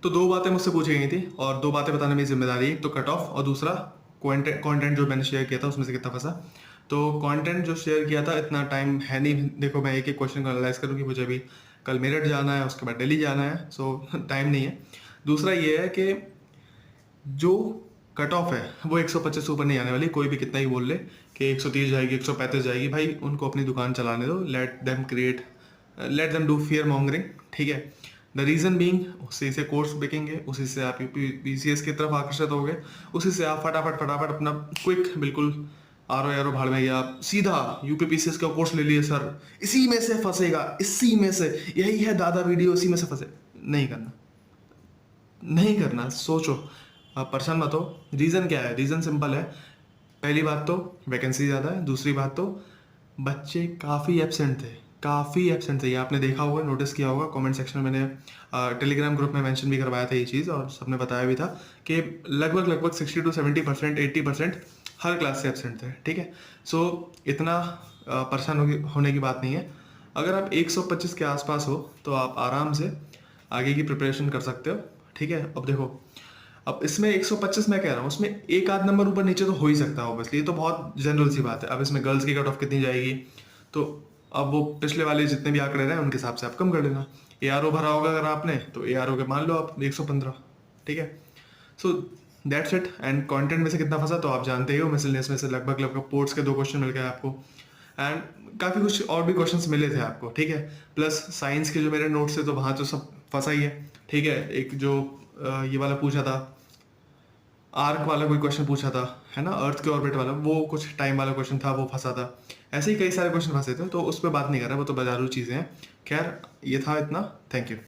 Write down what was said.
तो दो बातें मुझसे पूछी गई थी और दो बातें बताने मेरी जिम्मेदारी है, एक तो कट ऑफ और दूसरा कंटेंट जो मैंने शेयर किया था उसमें से कितना फंसा। तो कंटेंट जो शेयर किया था इतना टाइम है नहीं, देखो मैं एक एक क्वेश्चन को एनालाइज करूँ कि मुझे अभी कल मेरठ जाना है, उसके बाद दिल्ली जाना है, सो टाइम नहीं है। दूसरा ये है कि जो कट ऑफ है वो 125 से ऊपर नहीं आने वाली, कोई भी कितना ही बोल ले कि 130 जाएगी, 135 जाएगी, भाई उनको अपनी दुकान चलाने दो, let them do fear mongering, ठीक है। द रीज़न बीइंग, उसी से कोर्स बिकेंगे, उसी से आप यूपीसीएस की तरफ आकर्षित होगे, उसी से आप फटाफट फटाफट अपना क्विक बिल्कुल आरो यारो भाड़ में गया, सीधा यूपीपीसीएस का कोर्स ले लिए सर, इसी में से फंसेगा, इसी में से, यही है दादा वीडियो, इसी में से फंसे। नहीं करना, नहीं करना, सोचो, आप परेशान मत हो। रीज़न क्या है? रीज़न सिंपल है। पहली बात तो वैकेंसी ज़्यादा है, दूसरी बात तो बच्चे काफ़ी एब्सेंट थे, काफ़ी एब्सेंट थे। ये आपने देखा होगा, नोटिस किया होगा, कमेंट सेक्शन में मैंने टेलीग्राम ग्रुप में मेंशन भी करवाया था ये चीज़, और सबने बताया भी था कि लगभग लगभग 60 to 70%, 80% हर क्लास से एब्सेंट थे, ठीक है। सो इतना परेशान होने की बात नहीं है। अगर आप 125 के आसपास हो तो आप आराम से आगे की प्रिपरेशन कर सकते हो, ठीक है। अब देखो, अब इसमें 125 मैं कह रहा हूँ, उसमें एक आध नंबर ऊपर नीचे तो हो ही सकता है ऑब्वियसली, ये तो बहुत जनरल सी बात है। अब इसमें गर्ल्स की कट ऑफ कितनी जाएगी, तो अब वो पिछले वाले जितने भी आंकड़े रहे हैं उनके हिसाब से आप कम कर लेना। ARO भरा होगा अगर आपने, तो ARO के मान लो आप 115, ठीक है। So that's it. And content में से कितना फंसा तो आप जानते ही हो, मिसलेनियस में से लगभग लगभग पोर्ट्स के 2 क्वेश्चन मिल गए आपको, एंड काफ़ी कुछ और भी क्वेश्चंस मिले थे आपको, ठीक है। प्लस साइंस के जो मेरे नोट्स थे तो वहाँ तो सब फंसा ही है, ठीक है। एक जो ये वाला पूछा था, आर्क वाला कोई क्वेश्चन पूछा था, है ना, अर्थ के ऑर्बिट वाला, वो कुछ टाइम वाला क्वेश्चन था, वो फंसा था। ऐसे ही कई सारे क्वेश्चन फंसे थे, तो उस पर बात नहीं कर रहा, वो तो बाजारू चीज़ें हैं। खैर, ये था इतना। Thank you.